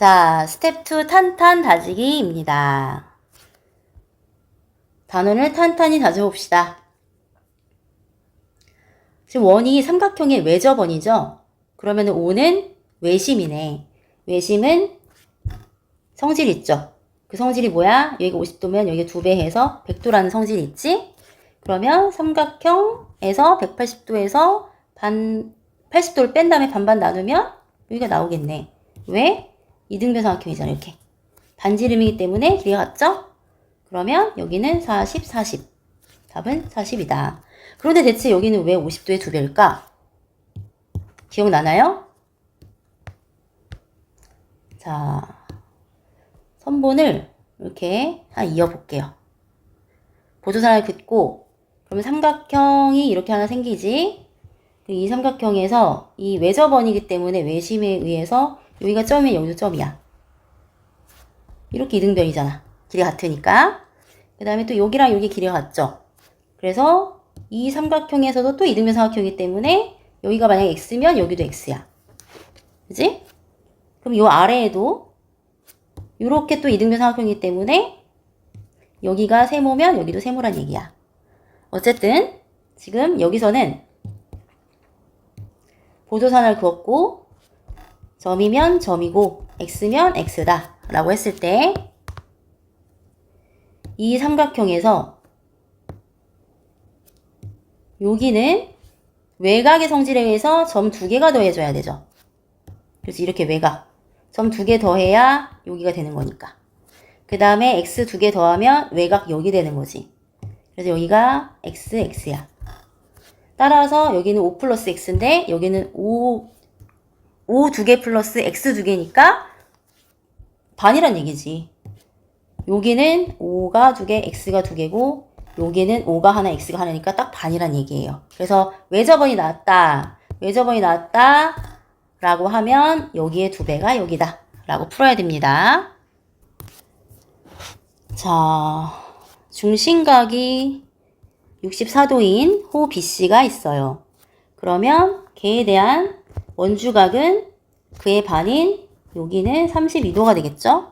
자, 스텝 2 탄탄 다지기입니다. 단원을 탄탄히 다져봅시다. 지금 원이 삼각형의 외접원이죠? 그러면 5는 외심이네. 외심은 성질 있죠? 그 성질이 뭐야? 여기가 50도면 여기 2배 해서 100도라는 성질이 있지? 그러면 삼각형에서 180도에서 80도를 뺀 다음에 반반 나누면 여기가 나오겠네. 왜? 이등변 삼각형이잖아, 이렇게. 반지름이기 때문에 길이가 같죠? 그러면 여기는 40, 40. 답은 40이다. 그런데 대체 여기는 왜 50도의 2배일까? 기억나나요? 자, 선본을 이렇게 이어볼게요. 보조선을 긋고, 그러면 삼각형이 이렇게 하나 생기지? 이 삼각형에서 이 외접원이기 때문에 외심에 의해서 여기가 점이면 여기도 점이야. 이렇게 이등변이잖아. 길이 같으니까. 그 다음에 또 여기랑 여기 길이가 같죠? 그래서 이 삼각형에서도 또 이등변 삼각형이기 때문에 여기가 만약에 x면 여기도 x야. 그지? 그럼 요 아래에도 이렇게 또 이등변 삼각형이기 때문에 여기가 세모면 여기도 세모란 얘기야. 어쨌든 지금 여기서는 보조선을 그었고 점이면 점이고 x면 x다 라고 했을 때 이 삼각형에서 여기는 외곽의 성질에 의해서 점 2개가 더해져야 되죠. 그래서 이렇게 외곽 점 2개 더해야 여기가 되는 거니까. 그 다음에 x 2개 더하면 외곽 여기 되는 거지. 그래서 여기가 x, x야. 따라서 여기는 5 플러스 x인데 여기는 5 2개 플러스 x 2개니까 반이란 얘기지. 여기는 5가 2개, x가 2개고 여기는 5가 하나, x가 하나니까 딱 반이란 얘기예요. 그래서 외접원이 나왔다. 외접원이 나왔다. 라고 하면 여기에 2배가 여기다. 라고 풀어야 됩니다. 자, 중심각이 64도인 호 BC가 있어요. 그러면 걔에 대한 원주각은 그의 반인 여기는 32도가 되겠죠?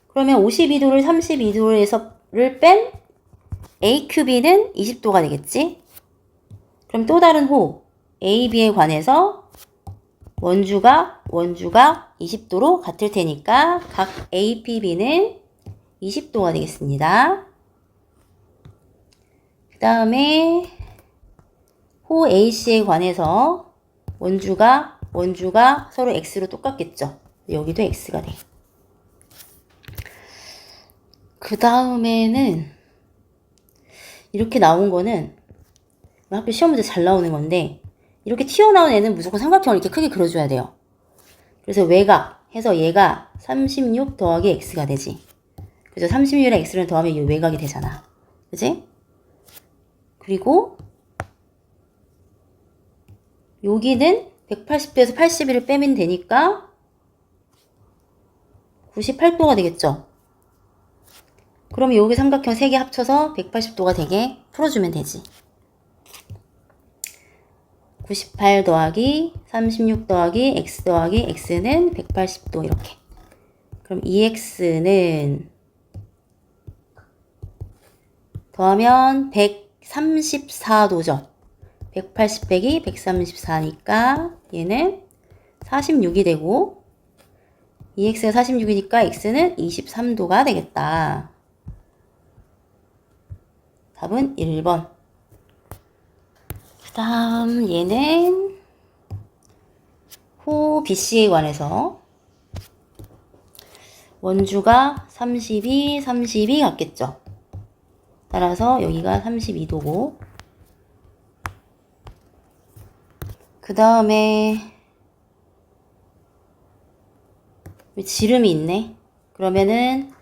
그러면 52도를 32도에서를 뺀 AQB는 20도가 되겠지? 그럼 또 다른 호 AB에 관해서 원주각 20도로 같을 테니까 각 APB는 20도가 되겠습니다. 그 다음에 호 AC에 관해서 원주각 서로 X로 똑같겠죠? 여기도 X가 돼. 그 다음에는 이렇게 나온 거는 학교 시험 문제 잘 나오는 건데 이렇게 튀어나온 애는 무조건 삼각형을 이렇게 크게 그려줘야 돼요. 그래서 외곽 해서 얘가 36 더하기 X가 되지. 그래서 36이랑 X를 더하면 이 외곽이 되잖아. 그지? 그리고 여기는 180도에서 81을 빼면 되니까 98도가 되겠죠? 그러면 여기 삼각형 3개 합쳐서 180도가 되게 풀어주면 되지. 98 더하기 36 더하기 x 더하기 x는 180도 이렇게. 그럼 2x는 더하면 134도죠. 180 빼기 134니까 얘는 46이 되고 2x가 46이니까 x는 23도가 되겠다. 답은 1번. 그 다음 얘는 호 BC에 관해서 원주가 32 같겠죠. 따라서 여기가 32도고 그 다음에 지름이 있네. 그러면은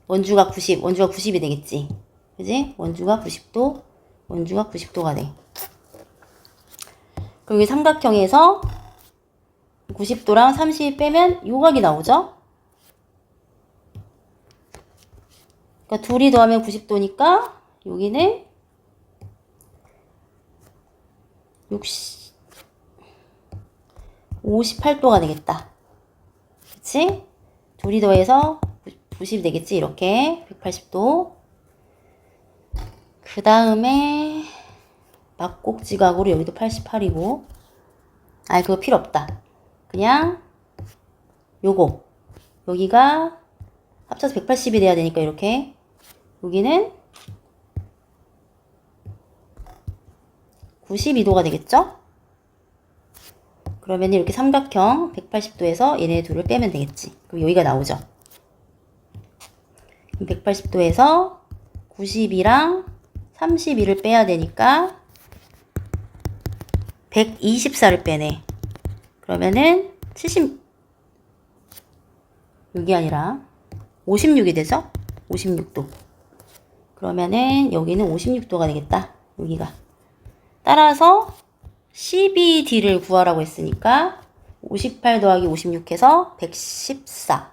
원주가 90이 되겠지. 그지? 원주가 90도가 돼. 그럼 이 삼각형에서 90도랑 30 빼면 요각이 나오죠? 그러니까 둘이 더하면 90도니까 여기는 58도가 되겠다. 그치? 둘이 더해서 90이 되겠지. 이렇게 180도. 그 다음에 막꼭지각으로 여기도 88이고, 아니 그거 필요 없다. 그냥 요거 여기가 합쳐서 180이 돼야 되니까 이렇게 여기는 92도가 되겠죠? 그러면 이렇게 삼각형 180도에서 얘네 둘을 빼면 되겠지. 그럼 여기가 나오죠. 180도에서 92랑 32를 빼야 되니까 124를 빼네. 그러면은 76이 아니라 56이 되죠? 56도. 그러면은 여기는 56도가 되겠다. 여기가. 따라서 12D를 구하라고 했으니까 58 더하기 56 해서 114.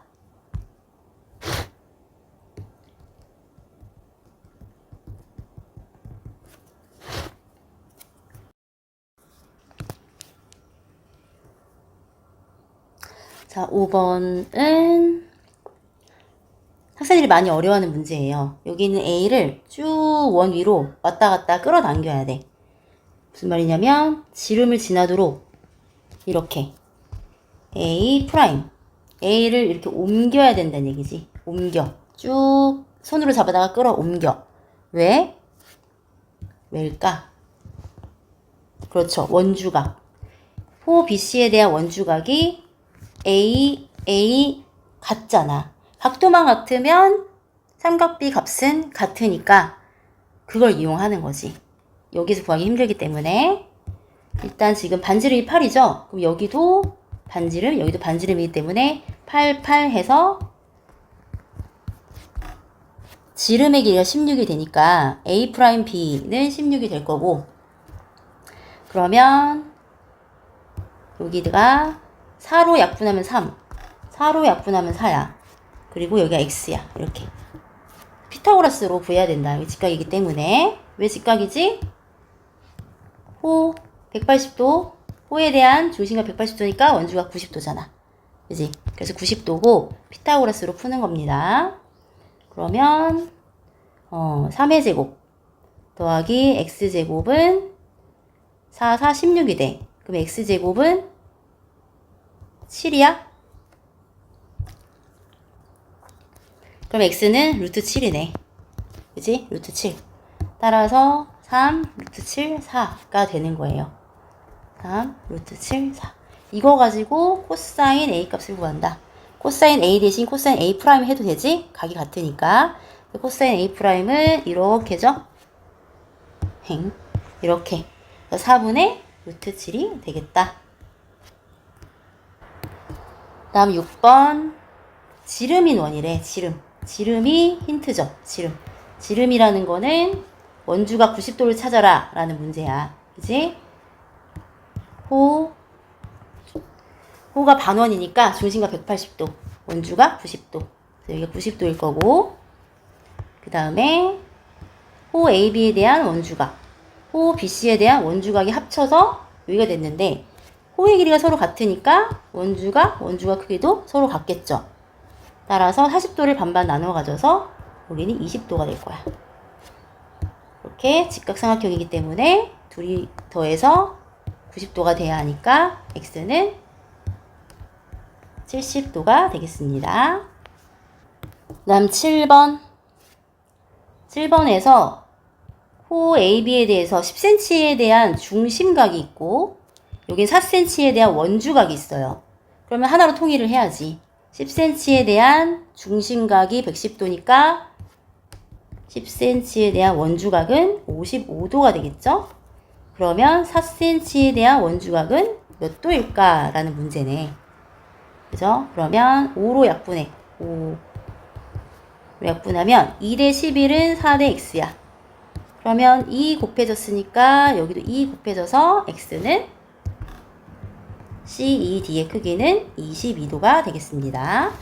자, 5번은 학생들이 많이 어려워하는 문제예요. 여기 있는 A를 쭉 원 위로 왔다 갔다 끌어당겨야 돼. 무슨 말이냐면 지름을 지나도록 이렇게 A 프라임 A를 이렇게 옮겨야 된다는 얘기지. 옮겨. 쭉 손으로 잡아다가 끌어옮겨. 왜? 왜일까? 그렇죠. 원주각. 호 BC에 대한 원주각이 A 같잖아. 각도만 같으면 삼각비 값은 같으니까 그걸 이용하는 거지. 여기서 구하기 힘들기 때문에 일단 지금 반지름이 8이죠? 그럼 여기도 반지름, 여기도 반지름이기 때문에 8 해서 지름의 길이가 16이 되니까 A'B는 16이 될 거고, 그러면 여기가 4로 약분하면 3, 4로 약분하면 4야. 그리고 여기가 x야. 이렇게 피타고라스로 구해야 된다. 여기 직각이기 때문에. 왜 직각이지? 호 180도, 호에 대한 중심각 180도니까 원주각 90도잖아. 그지? 그래서 90도고 피타고라스로 푸는 겁니다. 그러면 3의 제곱 더하기 x제곱은 4, 16이 돼. 그럼 x제곱은 7이야? 그럼 x는 루트 7이네. 그지? 루트 7. 따라서 3, 루트 7, 4가 되는 거예요. 3, 루트 7, 4. 이거 가지고 코사인 A 값을 구한다. 코사인 A 대신 코사인 A 프라임 해도 되지? 각이 같으니까. 코사인 A 프라임은 이렇게죠? 이렇게. 4분의 루트 7이 되겠다. 다음 6번. 지름인 원이래. 지름이 힌트죠. 지름이라는 거는 원주각 90도를 찾아라 라는 문제야. 그지? 호가 반원이니까 중심각 180도, 원주각 90도. 여기가 90도일 거고, 그 다음에 호 AB에 대한 원주각, 호 BC에 대한 원주각이 합쳐서 여기가 됐는데, 호의 길이가 서로 같으니까 원주각 크기도 서로 같겠죠. 따라서 40도를 반반 나누어 가져서 여기는 20도가 될 거야. 이렇게 직각삼각형이기 때문에 둘이 더해서 90도가 돼야 하니까 x는 70도가 되겠습니다. 다음 7번. 7번에서 호 AB에 대해서 10cm에 대한 중심각이 있고 여긴 4cm에 대한 원주각이 있어요. 그러면 하나로 통일을 해야지. 10cm에 대한 중심각이 110도니까 10cm에 대한 원주각은 55도가 되겠죠? 그러면 4cm에 대한 원주각은 몇 도일까? 라는 문제네. 그죠? 그러면 5로 약분해. 5로 약분하면 2대 11은 4대 x야. 그러면 2 곱해졌으니까 여기도 2 곱해져서 x는 CED의 크기는 22도가 되겠습니다.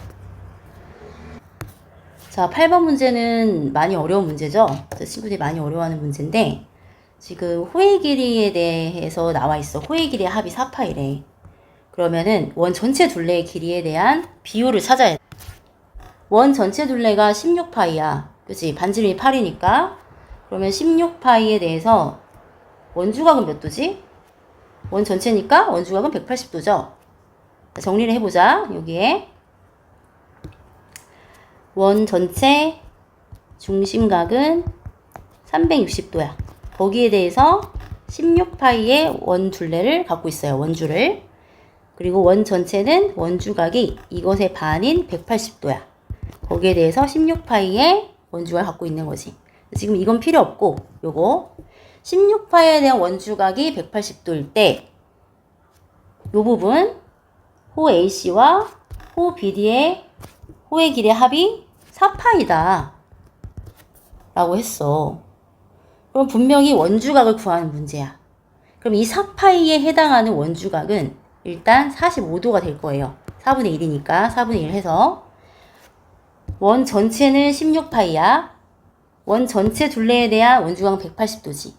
자, 8번 문제는 많이 어려운 문제죠? 친구들이 많이 어려워하는 문제인데 지금 호의 길이에 대해서 나와 있어. 호의 길이의 합이 4파이래. 그러면은 원 전체 둘레의 길이에 대한 비율을 찾아야 돼. 원 전체 둘레가 16파이야. 그치? 반지름이 8이니까. 그러면 16파이에 대해서 원주각은 몇 도지? 원 전체니까 원주각은 180도죠. 정리를 해보자. 여기에 원 전체 중심각은 360도야. 거기에 대해서 16파이의 원 둘레를 갖고 있어요. 원주를. 그리고 원 전체는 원주각이 이것의 반인 180도야. 거기에 대해서 16파이의 원주각을 갖고 있는 거지. 지금 이건 필요 없고 요거 16파이에 대한 원주각이 180도일 때 요 부분 호 AC와 호 BD의 호의 길이의 합이 4파이다 라고 했어. 그럼 분명히 원주각을 구하는 문제야. 그럼 이 4파이에 해당하는 원주각은 일단 45도가 될 거예요. 4분의 1이니까 4분의 1 해서 원 전체는 16파이야. 원 전체 둘레에 대한 원주각은 180도지.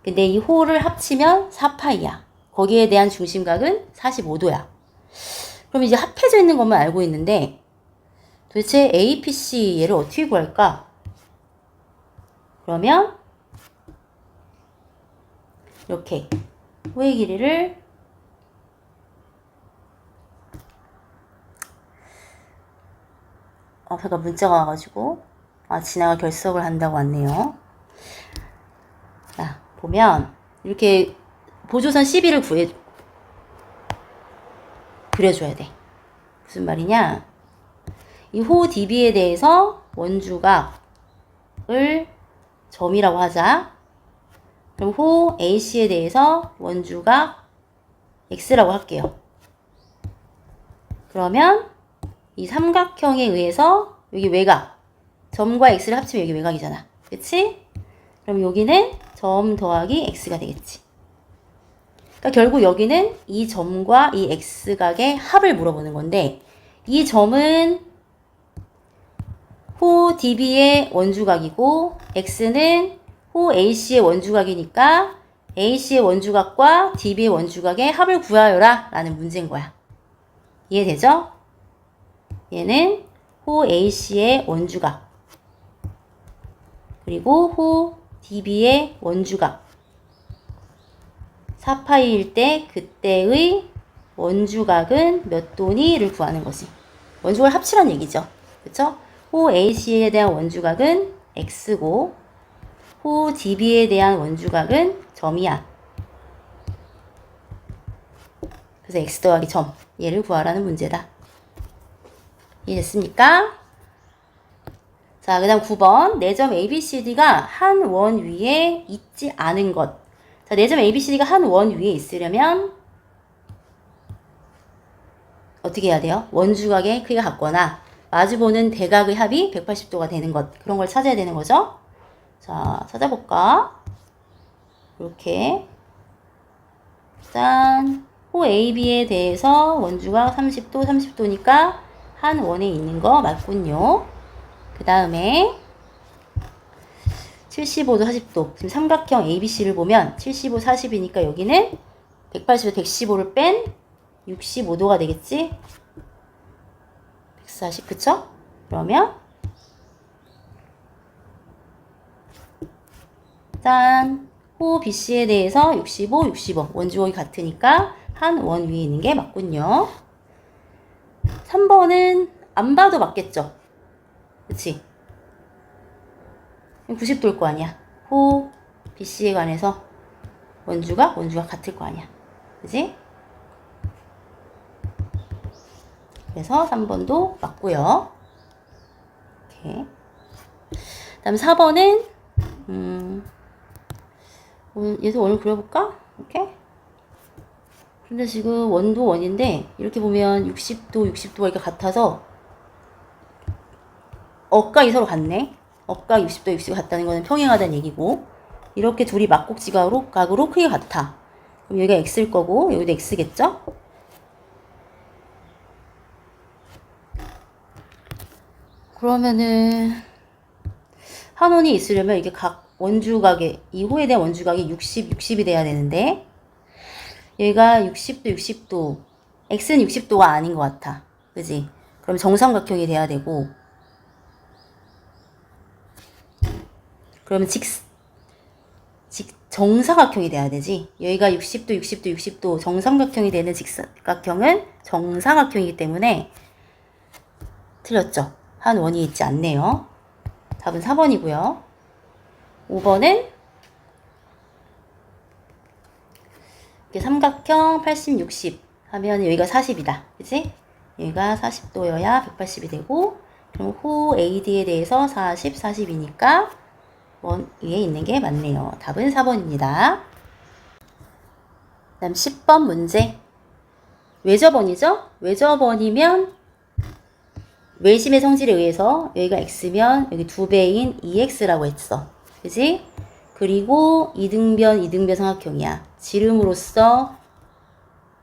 근데 이 호를 합치면 4파이야. 거기에 대한 중심각은 45도야. 그럼 이제 합해져 있는 것만 알고 있는데 도대체 APC 얘를 어떻게 구할까? 그러면 이렇게 호의 길이를 제가 문자가 와가지고 진아가 결석을 한다고 왔네요. 자, 보면 이렇게 보조선 12를 그려줘야 돼. 무슨 말이냐? 이 호 DB에 대해서 원주각을 점이라고 하자. 그럼 호 AC에 대해서 원주각 X라고 할게요. 그러면 이 삼각형에 의해서 여기 외곽, 점과 X를 합치면 여기 외곽이잖아. 그치? 그럼 여기는 점 더하기 X가 되겠지. 그러니까 결국 여기는 이 점과 이 X각의 합을 물어보는 건데 이 점은 호 DB의 원주각이고 X는 호 AC의 원주각이니까 AC의 원주각과 DB의 원주각의 합을 구하여라 라는 문제인 거야. 이해되죠? 얘는 호 AC의 원주각 그리고 호 DB의 원주각 4파이일 때 그때의 원주각은 몇 도니를 구하는 거지. 원주각을 합치란 얘기죠. 그쵸? 호 AC에 대한 원주각은 X고 호 DB에 대한 원주각은 점이야. 그래서 X 더하기 점 얘를 구하라는 문제다. 이해됐습니까? 자, 그 다음 9번. 네 점 ABCD가 한 원 위에 있지 않은 것. 자, 네 점 ABCD가 한 원 위에 있으려면 어떻게 해야 돼요? 원주각의 크기가 같거나 마주보는 대각의 합이 180도가 되는 것. 그런 걸 찾아야 되는 거죠. 자, 찾아볼까? 이렇게 짠. 호 AB에 대해서 원주각 30도, 30도니까 한 원에 있는 거 맞군요. 그 다음에 75도, 40도. 지금 삼각형 ABC를 보면 75, 40이니까 여기는 180도, 115를 뺀 65도가 되겠지? 140, 그쵸? 그러면 짠! 호 BC에 대해서 65, 65. 원주각이 같으니까 한 원 위에 있는 게 맞군요. 3번은 안 봐도 맞겠죠? 그치? 90도일 거 아니야. 호 BC에 관해서 원주각 같을 거 아니야. 그치? 그래서 3번도 맞고요. 이렇게. 다음 4번은 얘도 원을 그려볼까? 이렇게. 근데 지금 원도 원인데 이렇게 보면 60도, 60도가 이렇게 같아서 억각이 서로 같네. 억각 60도, 60도 같다는 거는 평행하다는 얘기고 이렇게 둘이 막곡지각으로 크기가 같아. 그럼 여기가 X일 거고 여기도 X겠죠? 그러면은 한 원이 있으려면 이게 각 원주각의 이 호에 대한 원주각이 60, 60이 돼야 되는데 얘가 60도, 60도 X는 60도가 아닌 것 같아. 그지? 그럼 정삼각형이 돼야 되고 그러면 정사각형이 돼야 되지. 여기가 60도, 60도, 60도 정삼각형이 되는 직사각형은 정사각형이기 때문에 틀렸죠. 한 원이 있지 않네요. 답은 4번이고요. 5번은 이렇게 삼각형 80, 60 하면 여기가 40이다. 그치? 여기가 40도여야 180이 되고, 그럼 호 AD에 대해서 40, 40이니까 원 위에 있는 게 맞네요. 답은 4번입니다. 그 다음 10번 문제. 외접원이죠? 외접원이면 외심의 성질에 의해서 여기가 x면 여기 2배인 2x라고 했어. 그지? 그리고 이등변 삼각형이야. 지름으로써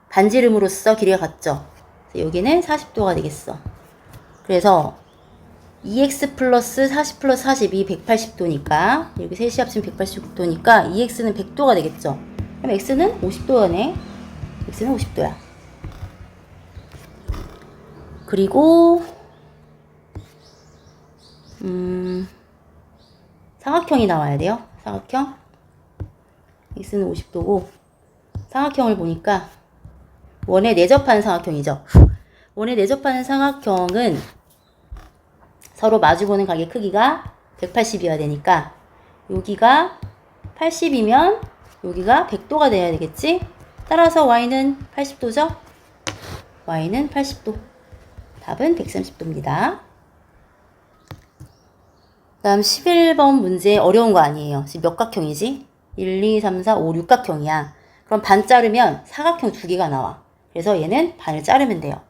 반지름으로써 길이가 같죠. 그래서 여기는 40도가 되겠어. 그래서 2x 플러스 40 플러스 40이 180도니까 여기 셋이 합치면 180도니까 2x는 100도가 되겠죠. 그럼 x는 50도네. x는 50도야. 그리고 삼각형이 나와야 돼요. 삼각형. x는 50도고 삼각형을 보니까 원에 내접하는 삼각형이죠. 원에 내접하는 삼각형은 서로 마주보는 각의 크기가 180이어야 되니까 여기가 80이면 여기가 100도가 돼야 되겠지? 따라서 y는 80도죠? y는 80도. 답은 130도입니다. 다음 11번 문제 어려운 거 아니에요. 지금 몇 각형이지? 1, 2, 3, 4, 5, 6각형이야. 그럼 반 자르면 사각형 2개가 나와. 그래서 얘는 반을 자르면 돼요.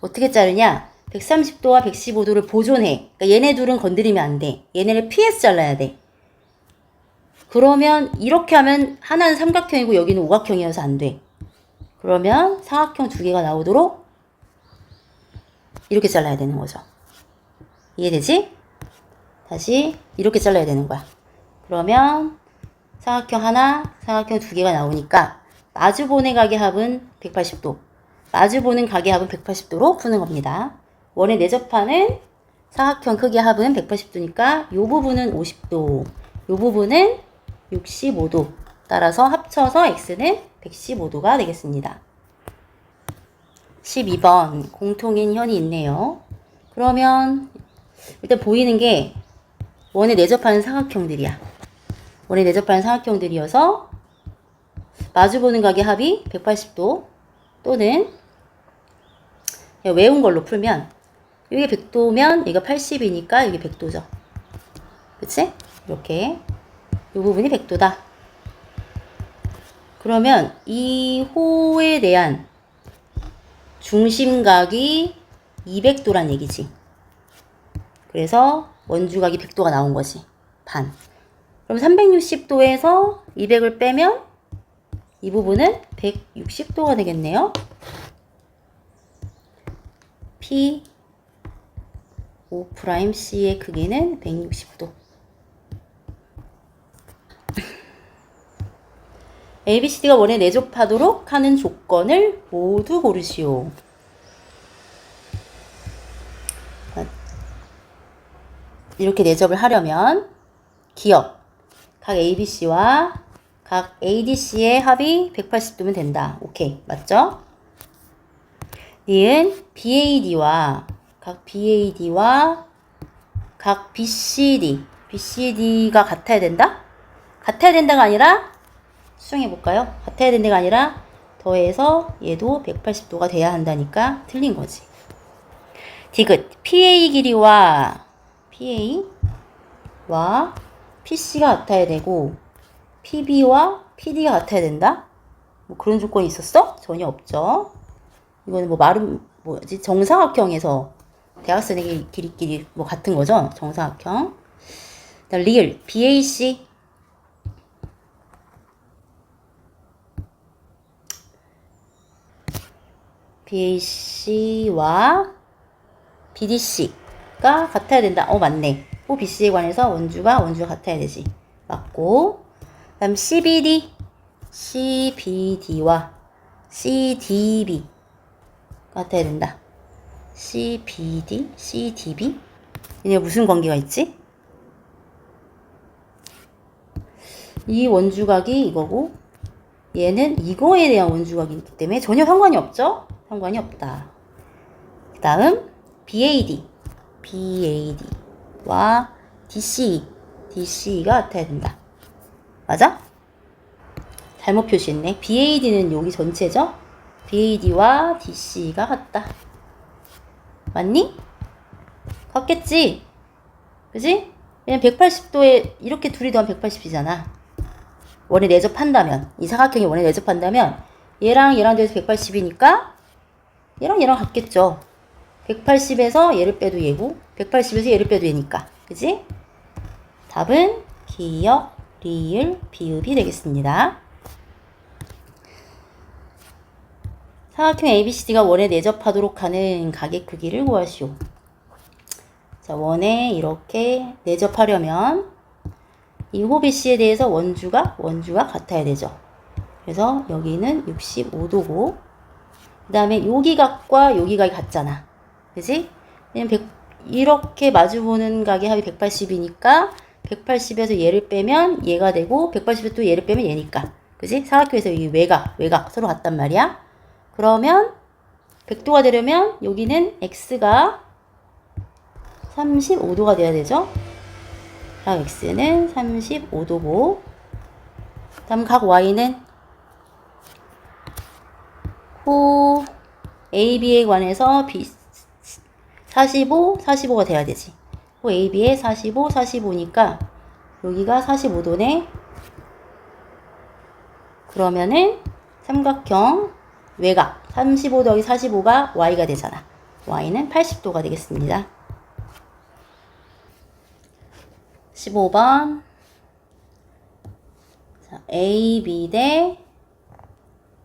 어떻게 자르냐? 130도와 115도를 보존해. 그러니까 얘네 둘은 건드리면 안 돼. 얘네를 피해서 잘라야 돼. 그러면 이렇게 하면 하나는 삼각형이고 여기는 오각형이어서 안 돼. 그러면 사각형 2개가 나오도록 이렇게 잘라야 되는 거죠. 이해되지? 다시 이렇게 잘라야 되는 거야. 그러면 삼각형 하나, 삼각형 2개가 나오니까 마주보는 각의 합은 180도, 마주보는 각의 합은 180도로 푸는 겁니다. 원에 내접하는 사각형 크기의 합은 180도니까 이 부분은 50도, 이 부분은 65도. 따라서 합쳐서 x는 115도가 되겠습니다. 12번 공통인 현이 있네요. 그러면 일단 보이는 게 원에 내접하는 삼각형들이야. 원에 내접하는 삼각형들이어서 마주보는 각의 합이 180도 또는 외운 걸로 풀면 이게 100도면 여기가 80이니까 이게 100도죠. 그치? 이렇게 이 부분이 100도다. 그러면 이 호에 대한 중심각이 200도란 얘기지. 그래서 원주각이 100도가 나온 거지. 반. 그럼 360도에서 200을 빼면 이 부분은 160도가 되겠네요. P O'C의 크기는 160도. ABCD가 원에 내접하도록 하는 조건을 모두 고르시오. 이렇게 내접을 하려면 기억, 각 ABC와 각 ADC의 합이 180도면 된다. 오케이, 맞죠? 니은 BAD와 각 BAD와 각 BCD가 같아야 된다? 같아야 된다가 아니라 수정해볼까요? 같아야 된다가 아니라 더해서 얘도 180도가 돼야 한다니까 틀린 거지. 디귿 PA 길이와 PC가 같아야 되고 PB와 PD가 같아야 된다? 뭐 그런 조건이 있었어? 전혀 없죠. 이거는 뭐지? 정사각형에서 대각선의 길이끼리 뭐 같은 거죠? 정사각형. 리을 BAC와 BDC가 같아야 된다. 맞네. BC에 관해서 원주가 같아야 되지. 맞고. 그다음 CBD와 CDB 같아야 된다. CBD, CDB? 얘네 무슨 관계가 있지? 이 원주각이 이거고 얘는 이거에 대한 원주각이 있기 때문에 전혀 상관이 없죠? 상관이 없다. 그 다음 BAD와 DC가 같아야 된다. 맞아? 잘못 표시했네. BAD는 여기 전체죠? BAD와 DC가 같다. 맞니? 같겠지? 그지? 왜냐면 180도에 이렇게 둘이 더하면 180이잖아. 원에 내접한다면, 이 사각형이 원에 내접한다면 얘랑 더해서 180이니까 얘랑 같겠죠. 180에서 얘를 빼도 얘고 180에서 얘를 빼도 얘니까. 그지? 답은 기역, 리을, 비읍이 되겠습니다. 사각형 ABCD가 원에 내접하도록 하는 각의 크기를 구하시오. 자, 원에 이렇게 내접하려면 이 호BC에 대해서 원주가 같아야 되죠. 그래서 여기는 65도고 그 다음에 여기 각과 여기 각이 같잖아. 그지? 이렇게 마주보는 각의 합이 180이니까 180에서 얘를 빼면 얘가 되고 180에서 또 얘를 빼면 얘니까. 그지? 사각형에서 이 외곽 서로 같단 말이야. 그러면 100도가 되려면 여기는 x가 35도가 돼야 되죠. 각 x는 35도고 다음 각 y는 호 AB에 관해서 45가 돼야 되지. 호 AB에 45니까 여기가 45도네. 그러면은 삼각형 외곽 35 더하기 45가 y가 되잖아. y는 80도가 되겠습니다. 15번 자, AB 대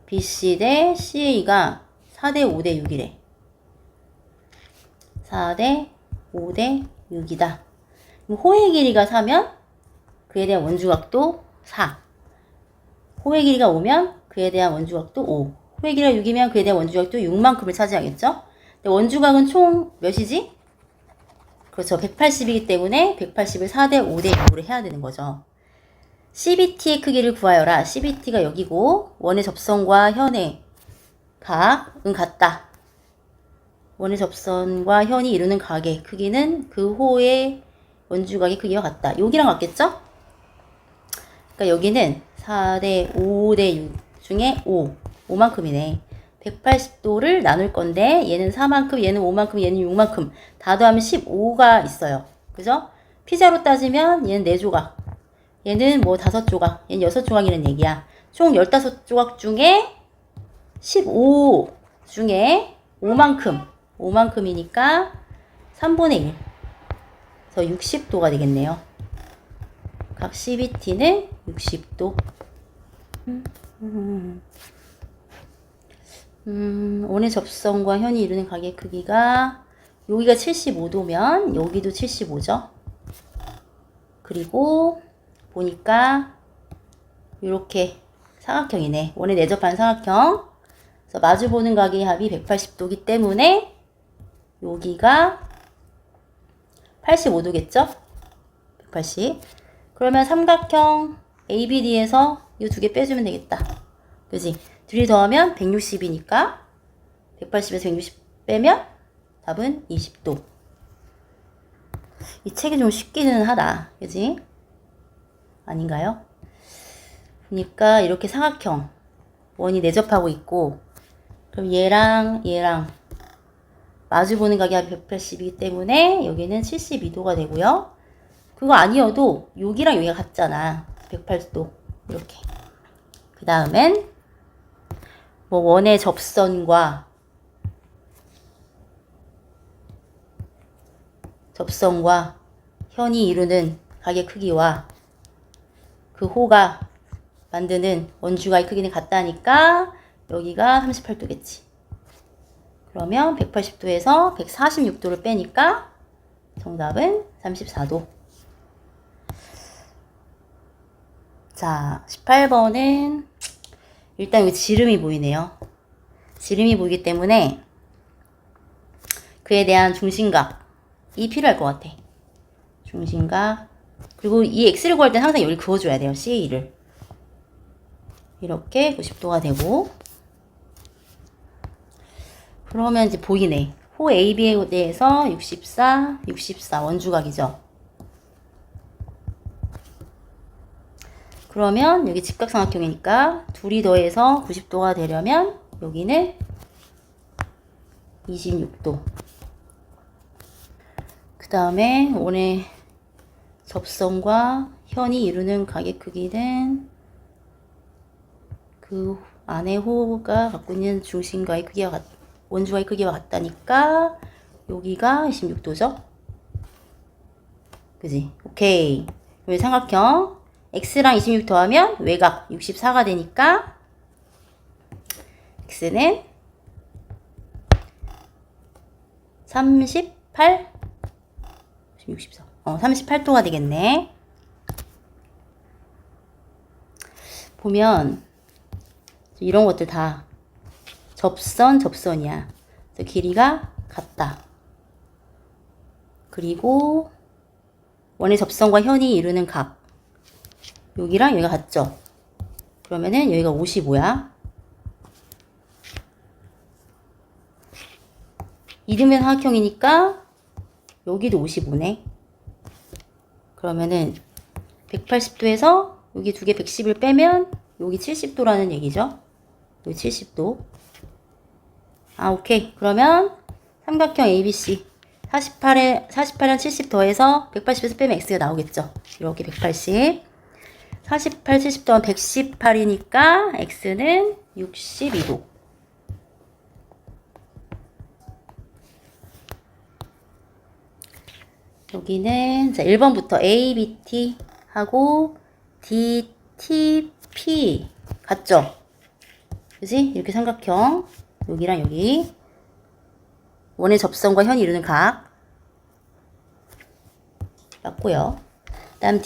BC 대 CA가 4대 5대 6이래. 4대 5대 6이다. 호의 길이가 4면 그에 대한 원주각도 4. 호의 길이가 5면 그에 대한 원주각도 5. 호의 길이가 6이면 그에 대한 원주각도 6만큼을 차지하겠죠? 근데 원주각은 총 몇이지? 그렇죠. 180이기 때문에 180을 4대 5대 6으로 해야 되는 거죠. CBT의 크기를 구하여라. CBT가 여기고 원의 접선과 현의 각은 같다. 원의 접선과 현이 이루는 각의 크기는 그 호의 원주각의 크기와 같다. 여기랑 같겠죠? 그러니까 여기는 4대 5대 6 중에 5만큼이네. 180도를 나눌 건데 얘는 4만큼, 얘는 5만큼, 얘는 6만큼 다 더하면 15가 있어요. 그죠? 피자로 따지면 얘는 4조각, 얘는 뭐 5조각, 얘는 6조각이라는 얘기야. 총 15조각 중에 15 중에 5만큼이니까 3분의 1. 그래서 60도가 되겠네요. 각 CBT는 60도. 원의 접선과 현이 이루는 각의 크기가 여기가 75도면 여기도 75죠. 그리고 보니까 이렇게 사각형이네. 원에 내접한 사각형. 그래서 마주보는 각의 합이 180도이기 때문에 여기가 85도겠죠? 180. 그러면 삼각형 ABD에서 이 두 개 빼주면 되겠다. 그지? 둘이 더하면 160이니까 180에서 160 빼면 답은 20도. 이 책이 좀 쉽기는 하다. 그지? 아닌가요? 그러니까 이렇게 삼각형 원이 내접하고 있고 그럼 얘랑 마주보는 각이 180이기 때문에 여기는 72도가 되고요. 그거 아니어도 여기랑 여기가 같잖아. 180도 이렇게. 그 다음엔 뭐 원의 접선과 현이 이루는 각의 크기와 그 호가 만드는 원주각의 크기는 같다니까 여기가 38도겠지. 그러면 180도에서 146도를 빼니까 정답은 34도. 자, 18번은 일단 여기 지름이 보이네요. 지름이 보이기 때문에 그에 대한 중심각이 필요할 것 같아. 중심각 그리고 이 x를 구할 때는 항상 여기 그어줘야 돼요. CA를. 이렇게 90도가 되고. 그러면 이제 보이네. 호 AB에 대해서 64, 64 원주각이죠. 그러면 여기 직각삼각형이니까 둘이 더해서 90도가 되려면 여기는 26도. 그 다음에 원의 접선과 현이 이루는 각의 크기는 그 안에 호가 갖고 있는 중심과의 크기가 원주각의 크기와 같다니까 여기가 26도죠. 그지? 오케이. 그럼 삼각형 x랑 26 더하면 외곽 64가 되니까 x는 38 64 38도가 되겠네. 보면 이런 것들 다 접선이야. 그래서 길이가 같다. 그리고 원의 접선과 현이 이루는 각 여기랑 여기가 같죠? 그러면은 여기가 55야. 이등변 삼각형이니까 여기도 55네. 그러면은 180도에서 여기 두 개 110을 빼면 여기 70도라는 얘기죠. 여기 70도. 아, 오케이. 그러면 삼각형 ABC 48에 70 더해서 180에서 빼면 x가 나오겠죠. 이렇게 180. 48, 70 더하면 118이니까 x는 62도. 여기는 자 1번부터 ABT 하고 DTP 같죠? 그지? 이렇게 삼각형 여기랑 여기 원의 접선과 현이 이루는 각 맞고요. 그 다음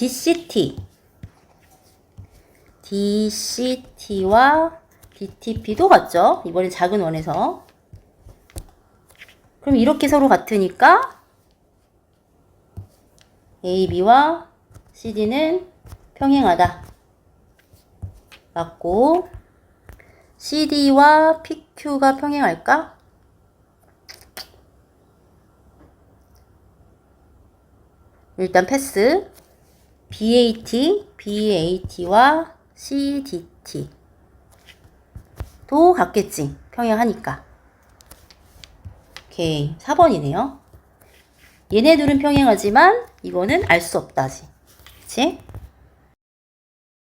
DCT와 DTP도 같죠? 이번엔 작은 원에서. 그럼 이렇게 서로 같으니까 AB와 CD는 평행하다. 맞고 CD와 PQ가 평행할까? 일단 패스. BAT와 CDT 도 같겠지. 평행하니까. 오케이. 4번이네요. 얘네 둘은 평행하지만 이거는 알 수 없다지. 그치?